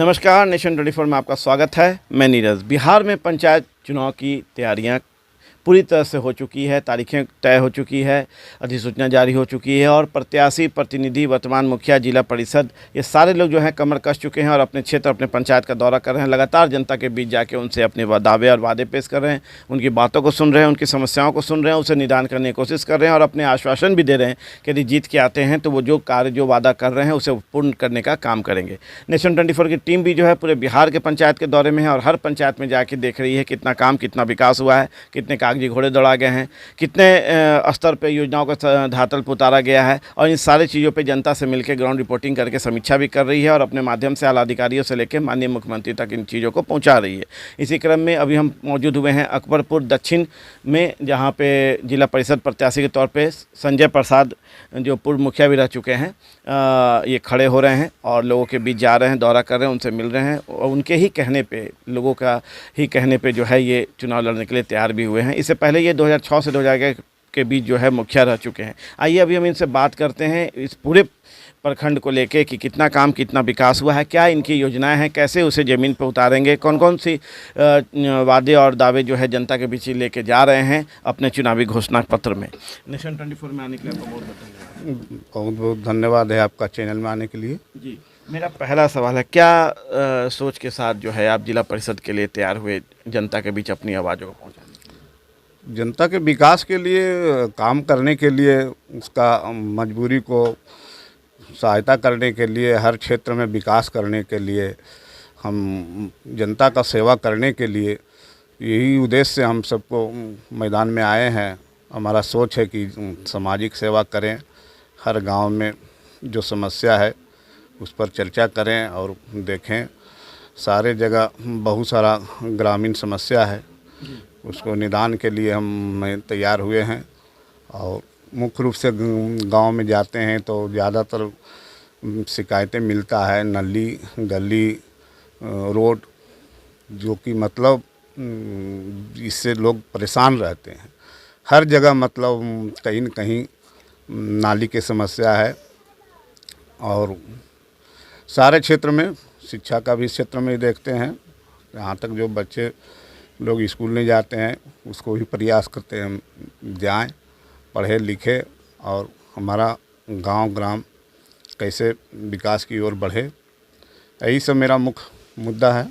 नमस्कार, नेशन 24 में आपका स्वागत है। मैं नीरज। बिहार में पंचायत चुनाव की तैयारियां पूरी तरह से हो चुकी है, तारीखें तय हो चुकी है, अधिसूचना जारी हो चुकी है और प्रत्याशी, प्रतिनिधि, वर्तमान मुखिया, जिला परिषद, ये सारे लोग जो हैं कमर कस चुके हैं और अपने क्षेत्र, अपने पंचायत का दौरा कर रहे हैं। लगातार जनता के बीच जाके उनसे अपने दावे और वादे पेश कर रहे हैं, उनकी बातों को सुन रहे हैं, उनकी समस्याओं को सुन रहे हैं, उसे निदान करने की कोशिश कर रहे हैं और अपने आश्वासन भी दे रहे हैं कि यदि जीत के आते हैं तो वो जो कार्य, जो वादा कर रहे हैं उसे पूर्ण करने का काम करेंगे। नेशन 24 की टीम भी जो है पूरे बिहार के पंचायत के दौरे में है और हर पंचायत में जाके देख रही है कितना काम, कितना विकास हुआ है, कितने कागजी घोड़े दौड़ा गए हैं, कितने स्तर पे योजनाओं का धरातल पर उतारा गया है और इन सारी चीज़ों पे जनता से मिलकर ग्राउंड रिपोर्टिंग करके समीक्षा भी कर रही है और अपने माध्यम से आला अधिकारियों से लेकर माननीय मुख्यमंत्री तक इन चीज़ों को पहुंचा रही है। इसी क्रम में अभी हम मौजूद हुए हैं अकबरपुर दक्षिण में, जहां पे जिला परिषद प्रत्याशी के तौर पे संजय प्रसाद, जो पूर्व मुखिया भी रह चुके हैं, ये खड़े हो रहे हैं और लोगों के बीच जा रहे हैं, दौरा कर रहे हैं, उनसे मिल रहे हैं और उनके ही कहने पे, लोगों का ही कहने पे जो है ये चुनाव लड़ने के लिए तैयार भी हुए हैं। इससे पहले ये 2006 से 2011 के बीच जो है मुखिया रह चुके हैं। आइए अभी हम इनसे बात करते हैं इस पूरे प्रखंड को लेके कि कितना काम, कितना विकास हुआ है, क्या इनकी योजनाएं हैं, कैसे उसे ज़मीन पर उतारेंगे, कौन कौन सी वादे और दावे जो है जनता के बीच लेके जा रहे हैं अपने चुनावी घोषणा पत्र में। नेशन 24 में आने के लिए आपका बहुत धन्यवाद। बहुत बहुत धन्यवाद है आपका चैनल में आने के लिए। जी, मेरा पहला सवाल है, क्या सोच के साथ जो है आप जिला परिषद के लिए तैयार हुए जनता के बीच अपनी आवाज़ों को पहुँचाने? जनता के विकास के लिए, काम करने के लिए, उसका मजबूरी को सहायता करने के लिए, हर क्षेत्र में विकास करने के लिए, हम जनता का सेवा करने के लिए, यही उद्देश्य से हम सबको मैदान में आए हैं। हमारा सोच है कि सामाजिक सेवा करें, हर गांव में जो समस्या है उस पर चर्चा करें और देखें। सारे जगह बहुत सारा ग्रामीण समस्या है, उसको निदान के लिए हम तैयार हुए हैं और मुख्य रूप से गांव में जाते हैं तो ज़्यादातर शिकायतें मिलता है नली, गली, रोड, जो कि मतलब इससे लोग परेशान रहते हैं। हर जगह मतलब कहीं न कहीं नाली की समस्या है और सारे क्षेत्र में, शिक्षा का भी क्षेत्र में देखते हैं, यहाँ तक जो बच्चे लोग स्कूल नहीं जाते हैं उसको भी प्रयास करते हैं हम जाएं, पढ़े लिखे और हमारा गांव ग्राम कैसे विकास की ओर बढ़े। यही सब मेरा मुख्य मुद्दा है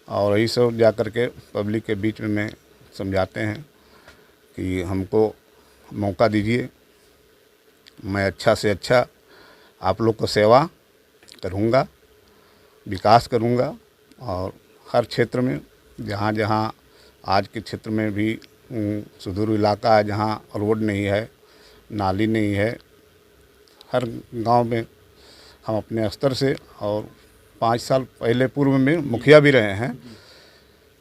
और यही सब जा कर के पब्लिक के बीच में समझाते हैं कि हमको मौका दीजिए, मैं अच्छा से अच्छा आप लोग को सेवा करूँगा, विकास करूँगा और हर क्षेत्र में जहाँ जहाँ आज के क्षेत्र में भी सुदूर इलाका है जहाँ रोड नहीं है, नाली नहीं है, हर गांव में हम अपने स्तर से, और 5 साल पहले पूर्व में मुखिया भी रहे हैं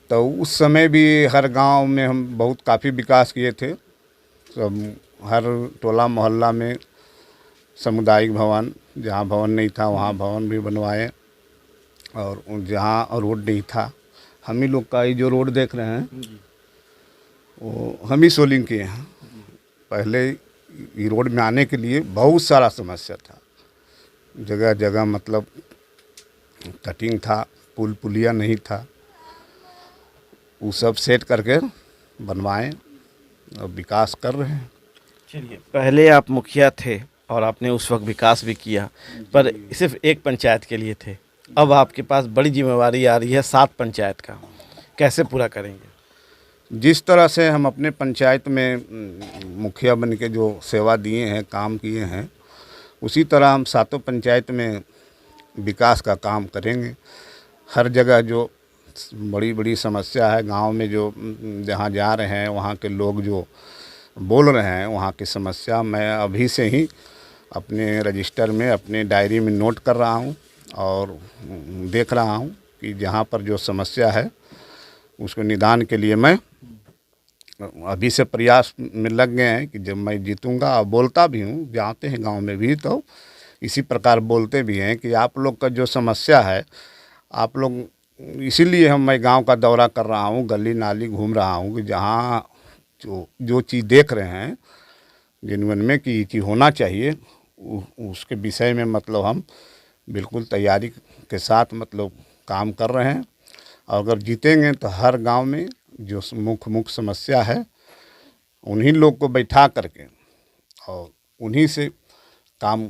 तो उस समय भी हर गांव में हम बहुत काफ़ी विकास किए थे। सब हर टोला मोहल्ला में सामुदायिक भवन, जहाँ भवन नहीं था वहाँ भवन भी बनवाए और जहाँ रोड नहीं था, हम ही लोग का ये जो रोड देख रहे हैं वो हम ही सोलिंग किए हैं। पहले ये रोड में आने के लिए बहुत सारा समस्या था, जगह जगह मतलब कटिंग था, पुल पुलिया नहीं था, वो सब सेट करके बनवाएं और विकास कर रहे हैं। चलिए, पहले आप मुखिया थे और आपने उस वक्त विकास भी किया, पर सिर्फ एक पंचायत के लिए थे। अब आपके पास बड़ी जिम्मेवारी आ रही है 7 पंचायत का, कैसे पूरा करेंगे? जिस तरह से हम अपने पंचायत में मुखिया बन के जो सेवा दिए हैं, काम किए हैं, उसी तरह हम 7 पंचायत में विकास का काम करेंगे। हर जगह जो बड़ी बड़ी समस्या है गांव में, जो जहां जा रहे हैं वहां के लोग जो बोल रहे हैं, वहां की समस्या मैं अभी से ही अपने रजिस्टर में, अपने डायरी में नोट कर रहा हूं और देख रहा हूं कि जहां पर जो समस्या है उसको निदान के लिए मैं अभी से प्रयास में लग गए हैं कि जब मैं जीतूंगा, और बोलता भी हूँ, जाते हैं गांव में भी तो इसी प्रकार बोलते भी हैं कि आप लोग का जो समस्या है, आप लोग, इसीलिए मैं गांव का दौरा कर रहा हूँ, गली नाली घूम रहा हूँ कि जहाँ जो चीज़ देख रहे हैं जिनवन में कि ये चीज़ होना चाहिए, उसके विषय में मतलब हम बिल्कुल तैयारी के साथ मतलब काम कर रहे हैं। और अगर जीतेंगे तो हर गांव में जो मुख्य समस्या है उन्हीं लोग को बैठा करके और उन्हीं से काम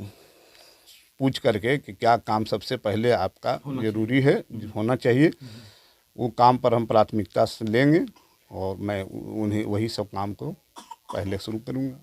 पूछ करके कि क्या काम सबसे पहले आपका ज़रूरी है, होना चाहिए, वो काम पर हम प्राथमिकता से लेंगे और मैं उन्हें वही सब काम को पहले शुरू करूँगा।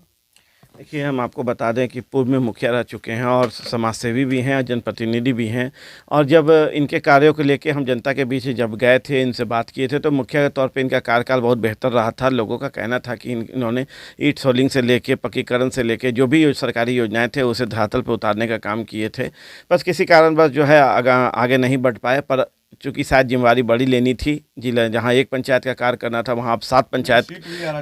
देखिए, हम आपको बता दें कि पूर्व में मुखिया रह चुके हैं और समाज सेवी भी हैं और जनप्रतिनिधि भी हैं। और जब इनके कार्यों को लेके हम जनता के बीच जब गए थे, इनसे बात किए थे, तो मुखिया के तौर पे इनका कार्यकाल बहुत बेहतर रहा था। लोगों का कहना था कि इन्होंने ईंट सोलिंग से लेके पक्कीकरण से लेके जो भी सरकारी योजनाएं थे उसे धरातल पर उतारने का काम किए थे। बस किसी कारणवश जो है आगे नहीं बढ़ पाए, पर चूँकि शायद जिम्मेवारी बड़ी लेनी थी, जिला जहाँ एक पंचायत का कार्य करना था वहाँ अब 7 पंचायत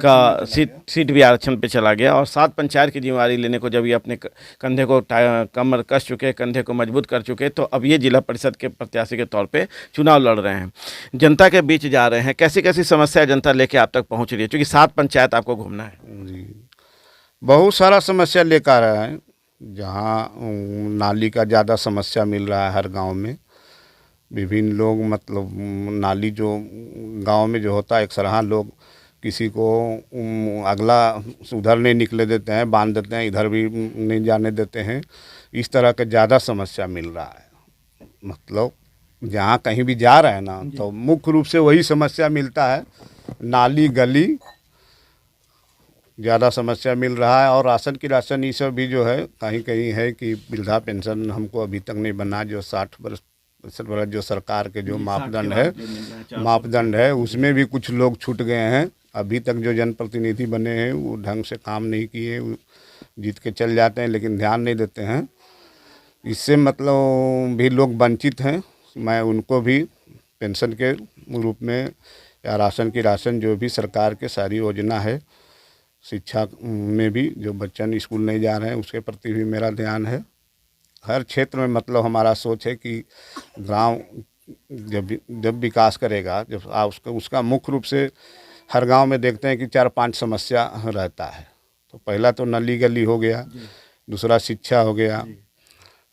का सीट भी आरक्षण पे चला गया। और 7 पंचायत की जिम्मेवारी लेने को जब ये अपने कंधे को कमर कस चुके, कंधे को मजबूत कर चुके, तो अब ये जिला परिषद के प्रत्याशी के तौर पे चुनाव लड़ रहे हैं, जनता के बीच जा रहे हैं। कैसी कैसी समस्या जनता लेके आप तक पहुँच रही है, चूँकि 7 पंचायत आपको घूमना है? जी, बहुत सारा समस्या लेकर आ रहा है। जहाँ नाली का ज़्यादा समस्या मिल रहा है हर गांव में। विभिन्न लोग मतलब नाली जो गांव में जो होता है एक सरहा लोग किसी को अगला उधर नहीं निकले देते हैं, बांध देते हैं, इधर भी नहीं जाने देते हैं। इस तरह का ज़्यादा समस्या मिल रहा है। मतलब जहाँ कहीं भी जा रहे हैं ना तो मुख्य रूप से वही समस्या मिलता है, नाली गली ज़्यादा समस्या मिल रहा है। और राशन ये सब भी जो है कहीं कहीं है कि वृद्धा पेंशन हमको अभी तक नहीं बना, जो 60% वाला जो सरकार के जो मापदंड है उसमें भी कुछ लोग छूट गए हैं। अभी तक जो जनप्रतिनिधि बने हैं वो ढंग से काम नहीं किए, जीत के चल जाते हैं लेकिन ध्यान नहीं देते हैं। इससे मतलब भी लोग वंचित हैं। मैं उनको भी पेंशन के रूप में या राशन जो भी सरकार के सारी योजना है, शिक्षा में भी जो बच्चन स्कूल नहीं जा रहे हैं उसके प्रति भी मेरा ध्यान है। हर क्षेत्र में मतलब हमारा सोच है कि गांव जब विकास करेगा, जब उसका मुख्य रूप से हर गांव में देखते हैं कि 4-5 समस्या रहता है। तो पहला तो नली गली हो गया, दूसरा शिक्षा हो गया,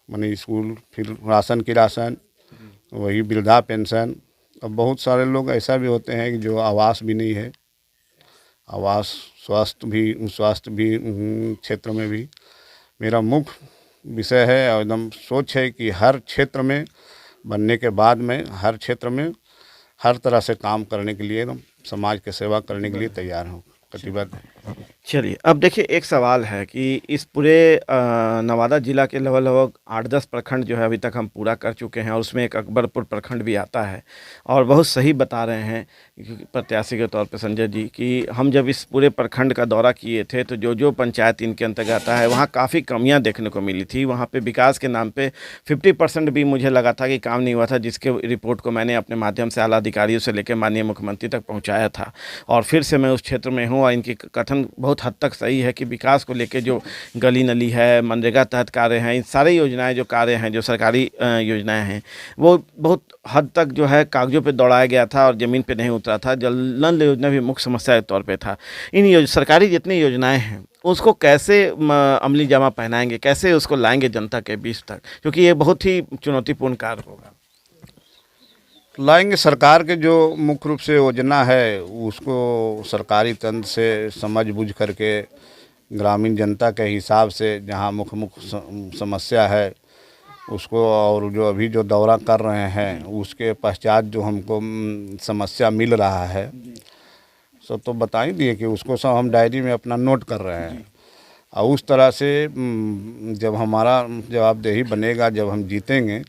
माने स्कूल, फिर राशन, वही वृद्धा पेंशन। अब बहुत सारे लोग ऐसा भी होते हैं कि जो आवास भी नहीं है, आवास, स्वास्थ्य भी क्षेत्र में भी मेरा मुख्य विषय है और एकदम सोच है कि हर क्षेत्र में बनने के बाद में हर क्षेत्र में हर तरह से काम करने के लिए एकदम समाज की सेवा करने के लिए तैयार हूँ, कटिबद्ध है। चलिए, अब देखिए एक सवाल है कि इस पूरे नवादा जिला के लगभग 8-10 प्रखंड जो है अभी तक हम पूरा कर चुके हैं और उसमें एक अकबरपुर प्रखंड भी आता है। और बहुत सही बता रहे हैं प्रत्याशी के तौर पे संजय जी कि हम जब इस पूरे प्रखंड का दौरा किए थे तो जो पंचायत इनके अंतर्गत आता है वहाँ काफ़ी कमियाँ देखने को मिली थी। वहाँ पे विकास के नाम पे 50% भी मुझे लगा था कि काम नहीं हुआ था, जिसके रिपोर्ट को मैंने अपने माध्यम से आला अधिकारियों से लेकर माननीय मुख्यमंत्री तक पहुँचाया था। और फिर से मैं उस क्षेत्र में हूँ और इनकी कथन बहुत हद तक सही है कि विकास को लेके जो गली नली है, मनरेगा तहत कार्य हैं, इन सारी योजनाएं जो कार्य हैं, जो सरकारी योजनाएं हैं, वो बहुत हद तक जो है कागजों पे दौड़ाया गया था और ज़मीन पे नहीं उतरा था। जल नल योजना भी मुख्य समस्या के तौर पे था। इन सरकारी जितनी योजनाएं हैं उसको कैसे अमली जामा पहनाएंगे, कैसे उसको लाएंगे जनता के बीच तक, क्योंकि ये बहुत ही चुनौतीपूर्ण कार्य होगा। लाएंगे सरकार के जो मुख्य रूप से योजना है उसको सरकारी तंत्र से समझ बूझ करके ग्रामीण जनता के हिसाब से जहाँ मुख्य समस्या है उसको, और जो अभी जो दौरा कर रहे हैं उसके पश्चात जो हमको समस्या मिल रहा है सब तो बता ही दिए कि उसको सब हम डायरी में अपना नोट कर रहे हैं। और उस तरह से जब हमारा जवाबदेही बनेगा, जब हम जीतेंगे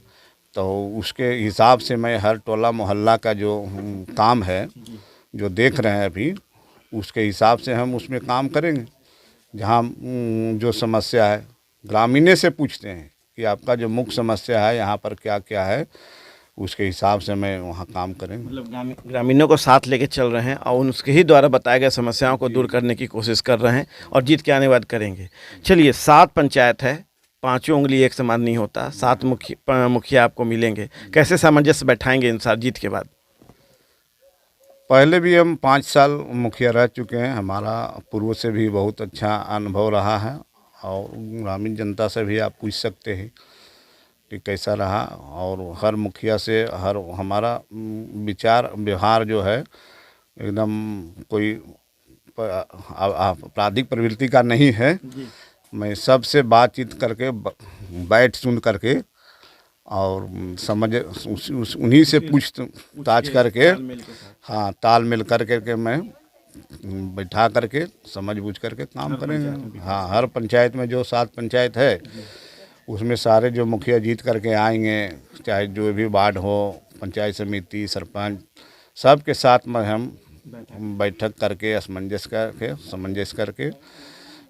तो उसके हिसाब से मैं हर टोला मोहल्ला का जो काम है जो देख रहे हैं अभी, उसके हिसाब से हम उसमें काम करेंगे। जहाँ जो समस्या है ग्रामीण से पूछते हैं कि आपका जो मुख्य समस्या है यहाँ पर क्या क्या है, उसके हिसाब से मैं वहाँ काम करेंगे। मतलब ग्रामीणों को साथ लेके चल रहे हैं और उनके ही द्वारा बताए गए समस्याओं को दूर करने की कोशिश कर रहे हैं और जीत के आने बाद करेंगे। चलिए, 7 पंचायत है, 5 उंगली एक समान नहीं होता, 7 मुखिया आपको मिलेंगे, कैसे सामंजस्य बैठाएंगे इन साल जीत के बाद? पहले भी हम 5 साल मुखिया रह चुके हैं, हमारा पूर्व से भी बहुत अच्छा अनुभव रहा है और ग्रामीण जनता से भी आप पूछ सकते हैं। कि कैसा रहा, और हर मुखिया से हर हमारा विचार व्यवहार जो है एकदम कोई आपराधिक प्रवृत्ति का नहीं है। मैं सबसे बातचीत करके बैठ सुन करके और समझ उन्हीं से पूछताछ करके, हाँ, तालमेल करके मैं बैठा करके समझ बूझ करके काम करेंगे। हाँ, हर पंचायत में जो 7 पंचायत है उसमें सारे जो मुखिया जीत करके आएंगे, चाहे जो भी वार्ड हो, पंचायत समिति, सरपंच, सबके साथ में हम बैठक करके समंजस करके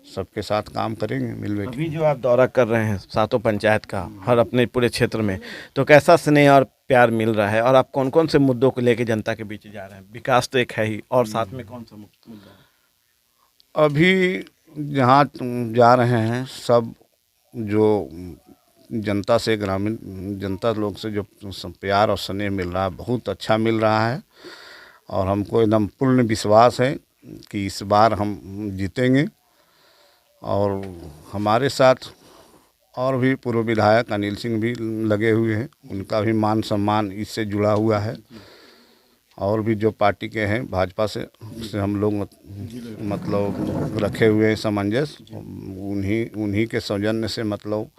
सबके साथ काम करेंगे मिल बैठ। अभी जो आप दौरा कर रहे हैं 7 पंचायत का, हर अपने पूरे क्षेत्र में, तो कैसा स्नेह और प्यार मिल रहा है, और आप कौन कौन से मुद्दों को लेकर जनता के बीच जा रहे हैं? विकास तो एक है ही, और साथ में कौन सा मुद्दा है? अभी जहाँ जा रहे हैं सब जो जनता से, ग्रामीण जनता लोग से जो प्यार और स्नेह मिल रहा है, बहुत अच्छा मिल रहा है, और हमको एकदम पूर्ण विश्वास है कि इस बार हम जीतेंगे। और हमारे साथ और भी पूर्व विधायक अनिल सिंह भी लगे हुए हैं, उनका भी मान सम्मान इससे जुड़ा हुआ है। और भी जो पार्टी के हैं भाजपा से हम लोग मतलब रखे हुए हैं समंजस, उन्हीं के सौजन्य से, मतलब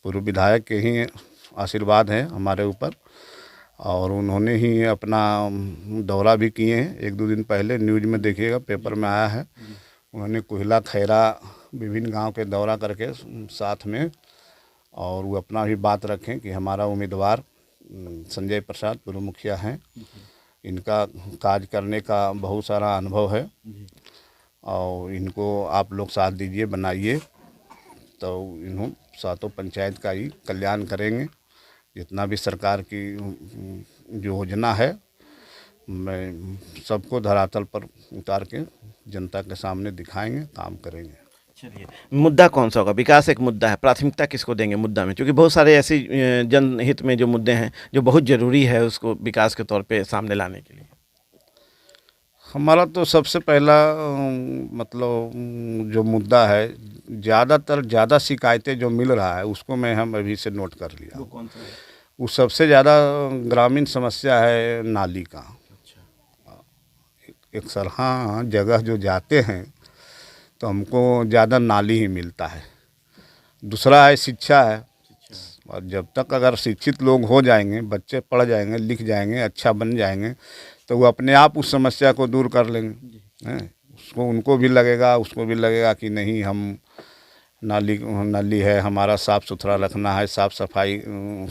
पूर्व विधायक के ही आशीर्वाद है हमारे ऊपर। और उन्होंने ही अपना दौरा भी किए हैं, 1-2 दिन पहले न्यूज़ में देखिएगा, पेपर में आया है। उन्होंने कोहिला, खैरा, विभिन्न गांव के दौरा करके साथ में, और वो अपना भी बात रखें कि हमारा उम्मीदवार संजय प्रसाद पूर्व मुखिया हैं, इनका काज करने का बहुत सारा अनुभव है, और इनको आप लोग साथ दीजिए, बनाइए, तो इन्हों 7 पंचायत का ही कल्याण करेंगे। जितना भी सरकार की जो योजना है, मैं सबको धरातल पर उतार के जनता के सामने दिखाएंगे, काम करेंगे। चलिए, मुद्दा कौन सा होगा? विकास एक मुद्दा है, प्राथमिकता किसको देंगे मुद्दा में? क्योंकि बहुत सारे ऐसे जनहित में जो मुद्दे हैं जो बहुत ज़रूरी है उसको विकास के तौर पे सामने लाने के लिए। हमारा तो सबसे पहला मतलब जो मुद्दा है, ज़्यादा शिकायतें जो मिल रहा है उसको हम अभी से नोट कर लिया। वो कौन सा है? वो सबसे ज़्यादा ग्रामीण समस्या है नाली का। अच्छा। एक सरहा जगह जो जाते हैं तो हमको ज़्यादा नाली ही मिलता है। दूसरा है शिक्षा है, और जब तक अगर शिक्षित लोग हो जाएंगे, बच्चे पढ़ जाएंगे, लिख जाएंगे, अच्छा बन जाएंगे, तो वो अपने आप उस समस्या को दूर कर लेंगे हैं। उसको भी लगेगा कि नहीं, हम नाली है, हमारा साफ़ सुथरा रखना है, साफ़ सफाई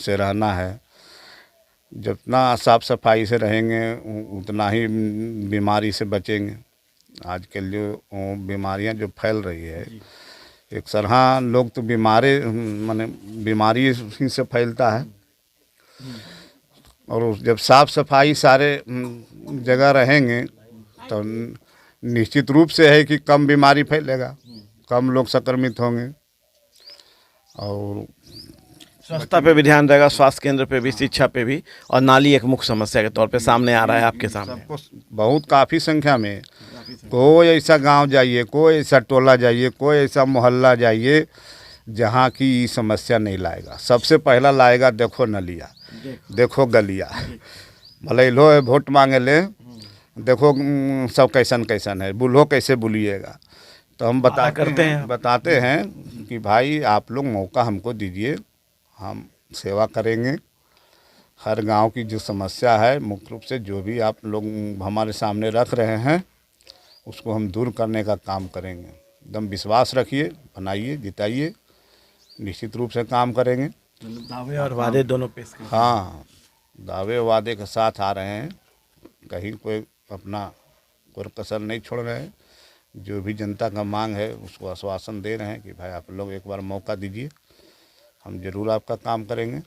से रहना है। जितना साफ़ सफाई से रहेंगे उतना ही बीमारी से बचेंगे। आजकल जो बीमारियां जो फैल रही है, एक सरहा लोग तो बीमारी ही से फैलता है। और जब साफ़ सफाई सारे जगह रहेंगे तो निश्चित रूप से है कि कम बीमारी फैलेगा, कम लोग संक्रमित होंगे। और स्वच्छता पे भी ध्यान रहेगा, स्वास्थ्य केंद्र पे भी, शिक्षा पे भी, और नाली एक मुख्य समस्या के तौर पे सामने आ रहा है आपके सामने। सबको बहुत काफ़ी संख्या में, कोई ऐसा गांव जाइए, कोई ऐसा टोला जाइए, कोई ऐसा मोहल्ला जाइए जहां की समस्या नहीं लाएगा। सबसे पहला लाएगा, देखो नलिया, देखो गलिया, भले लो वोट मांगे ले, देखो सब कैसन है, बुलो कैसे बुलिएगा। तो हम बताते हैं कि भाई आप लोग मौका हमको दीजिए, हम सेवा करेंगे। हर गांव की जो समस्या है, मुख्य रूप से जो भी आप लोग हमारे सामने रख रहे हैं, उसको हम दूर करने का काम करेंगे। एकदम विश्वास रखिए, बनाइए, जिताइए, निश्चित रूप से काम करेंगे। दावे और वादे दोनों पेश करें। हाँ, दावे वादे के साथ आ रहे हैं, कहीं कोई अपना कोई कसर नहीं छोड़ रहे हैं। जो भी जनता का मांग है उसको आश्वासन दे रहे हैं कि भाई आप लोग एक बार मौका दीजिए, हम ज़रूर आपका काम करेंगे।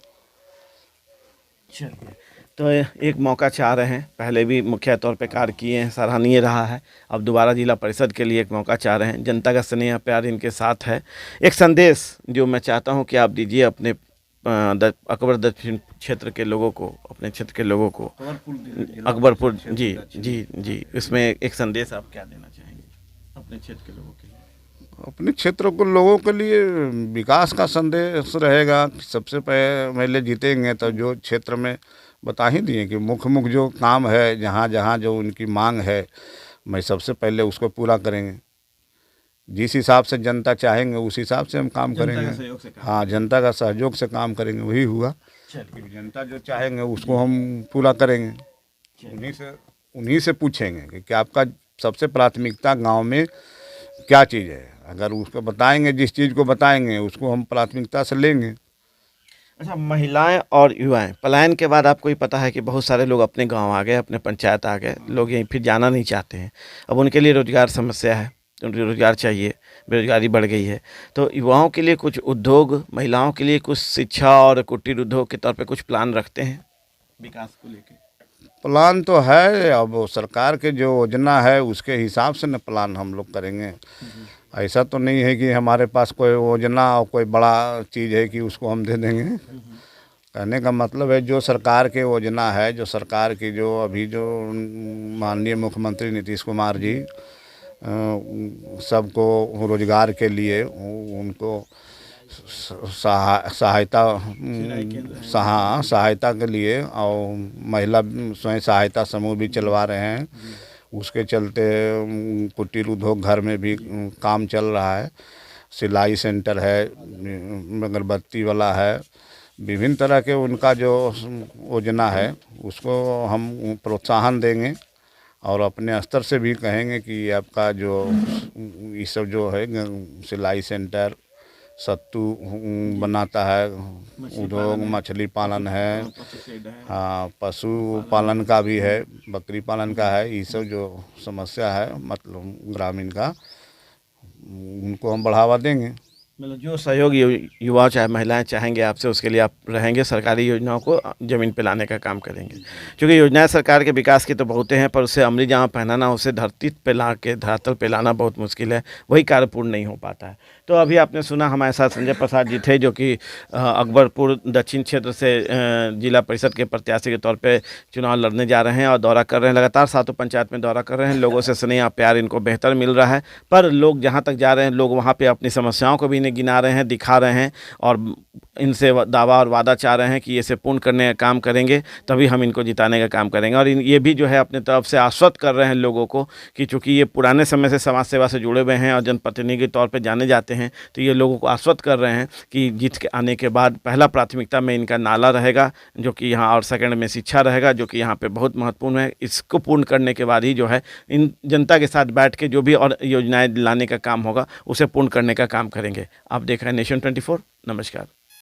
चलिए, तो एक मौका चाह रहे हैं, पहले भी मुखिया तौर पे कार्य किए हैं, सराहनीय रहा है, अब दोबारा जिला परिषद के लिए एक मौका चाह रहे हैं। जनता का स्नेह प्यार इनके साथ है। एक संदेश जो मैं चाहता हूं कि आप दीजिए अपने अकबर दक्षिण क्षेत्र के लोगों को, अपने क्षेत्र के लोगों को, अकबरपुर, जी, इसमें एक संदेश आप क्या देना चाहेंगे अपने क्षेत्र के लोगों के लिए? अपने क्षेत्र के लोगों के लिए विकास का संदेश रहेगा। सबसे पहले जीतेंगे तो जो क्षेत्र में बता ही दिए कि मुख्य मुख्य जो काम है, जहाँ जहाँ जो उनकी मांग है, मैं सबसे पहले उसको पूरा करेंगे। जिस हिसाब से जनता चाहेंगे उस हिसाब से हम काम करेंगे। हाँ, जनता का सहयोग से काम करेंगे, वही हुआ। जनता जो चाहेंगे उसको हम पूरा करेंगे। उन्हीं से पूछेंगे कि आपका सबसे प्राथमिकता गांव में क्या चीज़ है। अगर उसको बताएंगे, जिस चीज़ को बताएंगे उसको हम प्राथमिकता से लेंगे। अच्छा, महिलाएं और युवाएं पलायन के बाद आपको ही पता है कि बहुत सारे लोग अपने गांव आ गए, अपने पंचायत आ गए, लोग यहीं फिर जाना नहीं चाहते हैं। अब उनके लिए रोजगार समस्या है, उनको रोजगार चाहिए, बेरोजगारी बढ़ गई है। तो युवाओं के लिए कुछ उद्योग, महिलाओं के लिए कुछ शिक्षा और कुटीर उद्योग के तौर पे कुछ प्लान रखते हैं विकास को लेकर? प्लान तो है, अब वो सरकार के जो योजना है उसके हिसाब से न प्लान हम लोग करेंगे। ऐसा तो नहीं है कि हमारे पास कोई योजना और कोई बड़ा चीज़ है कि उसको हम दे देंगे। कहने का मतलब है जो सरकार के योजना है, जो सरकार की जो अभी जो माननीय मुख्यमंत्री नीतीश कुमार जी सबको रोजगार के लिए उनको सहायता के लिए और महिला स्वयं सहायता समूह भी चलवा रहे हैं। उसके चलते कुटीर उद्योग घर में भी काम चल रहा है। सिलाई सेंटर है, अगरबत्ती वाला है, विभिन्न तरह के उनका जो योजना है उसको हम प्रोत्साहन देंगे और अपने स्तर से भी कहेंगे कि आपका जो ये सब जो है सिलाई सेंटर, सत्तू बनाता है उद्योग, मछली पालन है, हाँ, पशु पालन का भी है, बकरी पालन का है। ये सब जो समस्या है मतलब ग्रामीण का, उनको हम बढ़ावा देंगे। मतलब जो सहयोग युवा चाहे महिलाएं चाहेंगे आपसे, उसके लिए आप रहेंगे, सरकारी योजनाओं को ज़मीन पे लाने का काम करेंगे। क्योंकि योजनाएं सरकार के विकास की तो बहुतें हैं, पर उसे अमली जामा पहनाना, उसे धरती पे ला के धरातल पे लाना बहुत मुश्किल है, वही कार्य पूर्ण नहीं हो पाता है। तो अभी आपने सुना हमारे साथ संजय प्रसाद जी थे, जो कि अकबरपुर दक्षिण क्षेत्र से जिला परिषद के प्रत्याशी के तौर पर चुनाव लड़ने जा रहे हैं और दौरा कर रहे हैं। लगातार 7 पंचायत में दौरा कर रहे हैं। लोगों से स्नेह प्यार इनको बेहतर मिल रहा है, पर लोग जहाँ तक जा रहे हैं, लोग वहाँ पर अपनी समस्याओं को भी इन्हें गिना रहे हैं, दिखा रहे हैं और इनसे दावा और वादा चाह रहे हैं कि इसे पूर्ण करने का काम करेंगे, तभी हम इनको जिताने का काम करेंगे। और ये भी जो है अपने तरफ से आश्वस्त कर रहे हैं लोगों को कि चूंकि ये पुराने समय से समाज सेवा से जुड़े हुए हैं और जनप्रतिनिधि के तौर पे जाने जाते हैं, तो ये लोगों को आश्वस्त कर रहे हैं कि जीत के आने के बाद पहला प्राथमिकता में इनका नाला रहेगा, जो कि यहाँ, और सेकंड में शिक्षा रहेगा, जो कि यहाँ पे बहुत महत्वपूर्ण है। इसको पूर्ण करने के बाद ही जो है इन जनता के साथ बैठ के जो भी और योजनाएं लाने का काम होगा उसे पूर्ण करने का काम करेंगे। आप देख रहे हैं नेशन 24। नमस्कार।